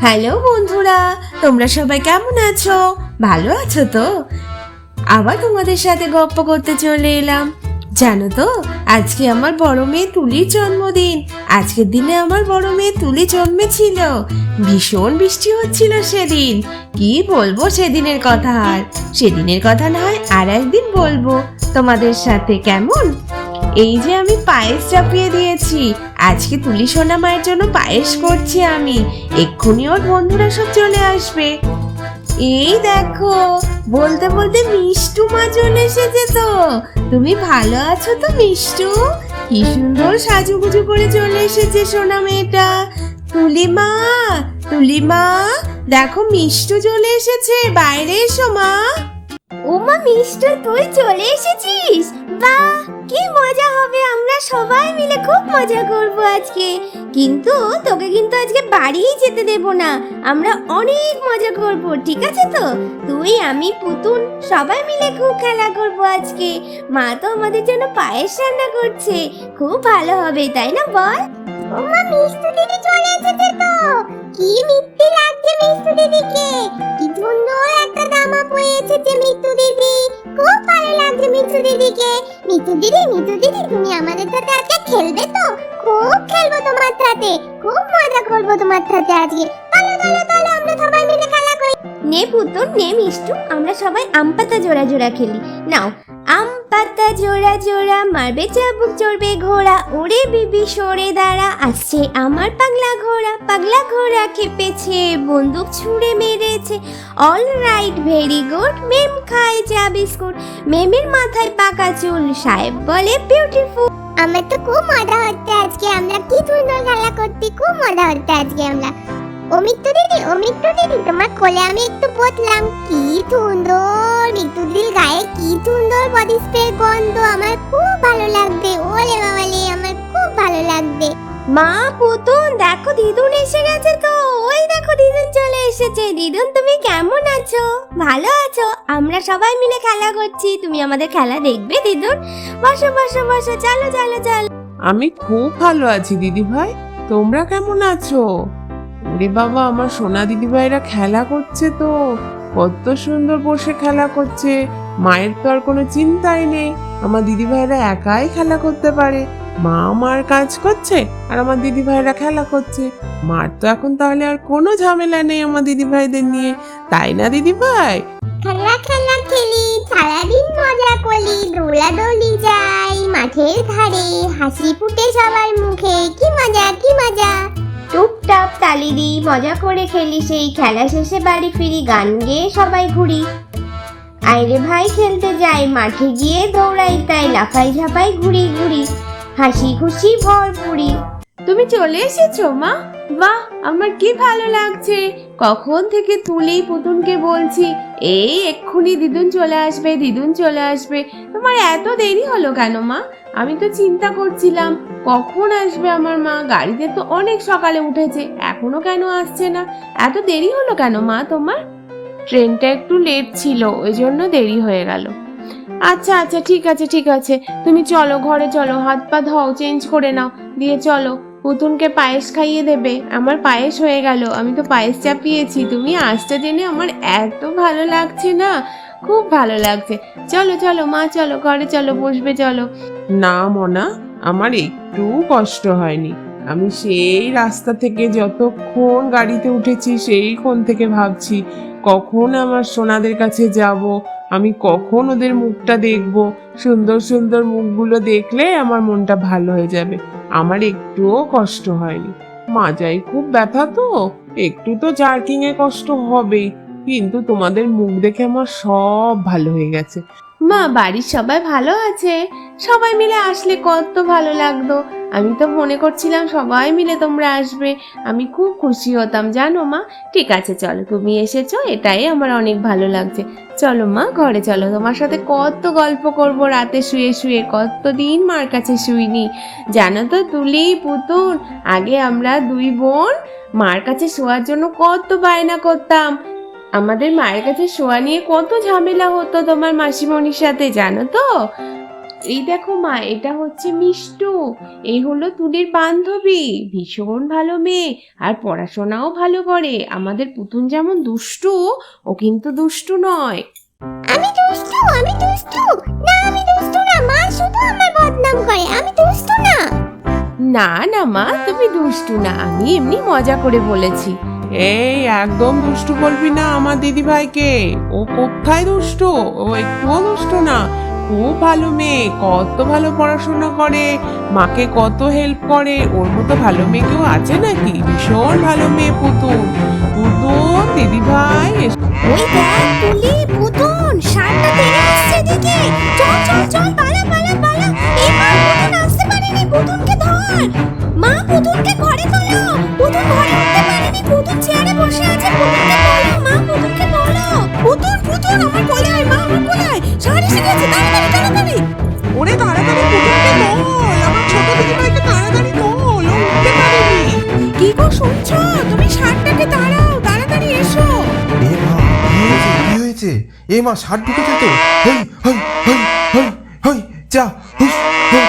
Hello বন্ধুরা, তোমরা সবাই কেমন আছো? ভালো আছো তো? আবার তোমাদের সাথে গপ্প করতে চলে এলাম। জানো তো, আজকে আমার বড় মেয়ে তুলির জন্মদিন। আজকের দিনে আমার বড় মেয়ে তুলি জন্মেছিল। ভীষণ বৃষ্টি হচ্ছিল সেদিন। কি বলবো সেদিনের কথা, আর সেদিনের কথা না হয় আর একদিন বলবো তোমাদের সাথে, কেমন? এই যে আমি পায়েস চাপিয়ে দিয়েছি। আজকে তুলি সোনা মায়ের জন্য পায়েস করছি আমি। এক্ষুনি ওর বন্ধুরা সব চলে আসবে। এই দেখো, বলতে বলতে মিষ্টু মা চলে এসেছে তো। তুমি ভালো আছো তো মিষ্টু? কি সুন্দর সাজুগুজু করে চলে এসেছে সোনা মেয়েটা। তুলিমা, তুলিমা, দেখো মিষ্টু চলে এসেছে, বাইরে এসো মা। ওমা মিষ্টু, তুই চলে এসেছিস? বাহ, কি মজা হবে! আমরা সবাই মিলে খুব মজা করব আজকে। কিন্তু তোকে কিন্তু আজকে বাড়ি যেতে দেব না। আমরা অনেক মজা করব, ঠিক আছে তো? তুই, আমি, পুতুন সবাই মিলে খুব খেলা করব আজকে। মা তো আমাদের জন্য পায়েস রান্না করছে, খুব ভালো হবে, তাই না বল? ওমা মিষ্টু দিদি চলে এসেছে তো। কি মিষ্টি লাগছে মিষ্টু দিদিকে। কি সুন্দর একটা জামা পরে এসেছে মিষ্টু দিদি। খুব ভালো লাগছে মিষ্টু দিদিকে। মিষ্টু দিদি তুমি আমাদের সাথে আজকে খেলবে তো? খুব খেলবো তোমার সাথে, খুব মজা করবো তোমার সাথে আজকে। চলো আমরা সবাই মিলে খেলা করি। নে পুতুন, নে মিষ্টু, আমরা সবাই আম পাতা জোড়া জোড়া খেলি। নাও, আম পাতা জোড়া জোড়া মারবে চাবুক চড়বে ঘোড়া, ওরে বিবি সরে দাঁড়া, আসছে আমার পাগলা ঘোড়া খেপেছে, বন্দুক ছুঁড়ে মেরেছে। অল রাইট, ভেরি গুড, মেম খায় চা বিস্কুট, মেমের মাথায় পাকা চুল, সাহেব বলে বিউটিফুল। আমার তো খুব মজা হচ্ছে আজকে, আমরা কি সুন্দর খেলা করতে, খুব মজা হচ্ছে আজকে আমরা। ও মিত্তু দিদি, তোমার কোলে আমি একটু বসলাম। কি সুন্দর মিত্তু দিদির গায়ে, কি সুন্দর বডি স্প্রে গন্ধ, আমার খুব ভালো লাগবে। ওরে বাবালে, আমার খুব ভালো লাগবে। মা, পুতুন, দেখো দিদুন এসে গেছে তো। ওই দেখো দিদুন চলে এসেছে। দিদুন, তুমি কেমন আছো? ভালো আছো? আমরা সবাই মিলে খেলা করছি, তুমি আমাদের খেলা দেখবে দিদুন? বসো বসো বসো, চলো চলো চলো। আমি খুব ভালো আছি দিদি ভাই, তোমরা কেমন আছো? ওরে বাবা, আমার সোনা দিদি ভাইরা খেলা করছে তো, কত সুন্দর বসে খেলা করছে। মায়ের তো আর কোনো চিন্তাই নেই, আমার দিদি ভাইরা একাই খেলা করতে পারে। মা আমার কাজ করছে আর আমার দিদি ভাইরা খেলা করছে। মার তো এখন তাহলে আর কোনো ঝামেলা নেই আমার দিদি ভাইদের নিয়ে, তাই না দিদি ভাই? খেলা খেলি, সারাদিন মজা করি, দৌড়াদৌড়ি যাই মাঠের ধারে, হাসি ফুটে সবার মুখে, কি মজা। টুপটাপ তালি দিই, মজা করে খেলি, সেই খেলা শেষে বাড়ি ফিরি, গান গেয়ে সবাই ঘুরি। আইরে ভাই খেলতে যাই, মাঠে গিয়ে দৌড়াই, তাই লাফাই ঝাপাই ঘুরি, হাসি খুশি ভরপুরি। তুমি চলে এসেছো মা? বাহ, আমার কি ভালো লাগছে। কখন থেকে তুলি পুতুনকে বলছি এই এক্ষুনি দিদুন চলে আসবে। তোমার এত দেরি হলো কেন মা? আমি তো চিন্তা করছিলাম কখন আসবে আমার মা। গাড়িতে তো অনেক সকালে উঠেছে, এখনো কেন আসছে না? এত দেরি হলো কেন মা তোমার? ট্রেনটা একটু লেট ছিল, ওই জন্য দেরি হয়ে গেল। আচ্ছা আচ্ছা, ঠিক আছে, তুমি চলো ঘরে চলো, হাত পা ধোও, চেঞ্জ করে নাও, দিয়ে চলো পুতুনকে পায়েস খাইয়ে দেবে। আমার পায়েস হয়ে গেল, আমি তো পায়েস চাপিয়েছি। তুমি আসতে জেনে আমার এত ভালো লাগছে না, খুব ভালো লাগছে। চলো মা, চলো ঘরে চলো, বসবে চলো। না মনা, আমার একটু কষ্ট হয়নি। আমি সেই রাস্তা থেকে যতক্ষণ গাড়িতে উঠেছি সেইক্ষণ থেকে ভাবছি কখন আমার সোনাদের কাছে যাব, আমি কখন ওদের মুখটা দেখব। সুন্দর সুন্দর মুখগুলো দেখলে আমার মনটা ভালো হয়ে যাবে। আমার একটুও কষ্ট হয়নি। মাজায় খুব ব্যথা তো, একটু তো জার্কিং এ কষ্ট হবেই, কিন্তু তোমাদের মুখ দেখে আমার সব ভালো হয়ে গেছে। মা, বাড়ির সবাই ভালো আছে? সবাই মিলে আসলে কত ভালো লাগতো। আমি তো মনে করছিলাম সবাই মিলে তোমরা আসবে, আমি খুব খুশি হতাম জানো মা। ঠিক আছে চলো, তুমি এসেছো, এটাই আমার অনেক ভালো লাগছে। চলো মা, ঘরে চলো, তোমার সাথে কত গল্প করব রাতে শুয়ে শুয়ে। কতদিন মার কাছে শুইনি জানো তো তুলি পুতুন। আগে আমরা দুই বোন মার কাছে শোয়ার জন্য কত বায়না করতাম। আমাদের মায়ের কাছে শোয়া নিয়ে কত ঝামেলা হতো তোমার মাসিমণির সাথে জানো তো। এই দেখো মা, এটা হচ্ছে মিষ্টু, এই হলো তুলির বান্ধবী, ভীষণ ভালো মেয়ে আর পড়াশোনাও ভালো করে। আমাদের পুতুন যেমন দুষ্টু, ও কিন্তু দুষ্টু নয়। আমি দুষ্টু, আমি দুষ্টু না, আমি দুষ্টু না, মা শুধু আমার বদনাম করে, আমি দুষ্টু না। না না মা, তুমি দুষ্টু না, আমি এমনি মজা করে বলেছি। এই একদম দুষ্টু বলবি না আমার দিদি ভাইকে। ও কোথায় দুষ্টু? ও একটুও দুষ্টু না, খুব ভালো মেয়ে, কত ভালো পড়াশোনা করে, মাকে কত হেল্প করে। ওর মতো ভালো মেয়ে কেউ আছে নাকি? ভীষণ ভালো মেয়ে পুতুল। পুতুল দিদি ভাই ওই দেখ তুলি, পুতুন সারটা তেড়ে আসছে এদিকে। চল চল চল, পালা পালা পালা। এই মা, পুতুন আসতে পারেনি, পুতুনকে ধর। মা, পুতুনকে ঘরে তোলো। পুতুন ঘরে উঠতে পারেনি, পুতুন চেয়ারে বসে আছে, পুতুনকে তোলো। মা, পুতুনকে তোলো। পুতুন পুতুন আমার কোলে আয়, মা আমার কোলে আয়, সার এসে গেছে, তাড়াতাড়ি তাড়াতাড়ি। ওরে তাড়াতাড়ি পুতুলকে তোল, আমার ছোট দিদি ভাইকে তাড়াতাড়ি তোল, ও উঠতে পারেনি। কি গো শুনছো? তুমি ষাটটাকে দাঁড়াও, তাড়াতাড়ি এসো। এ মা, কি হয়েছে? এ মা, ষাট ঢুকেছে তো। হই হই হই হই হই, যা হুস হুস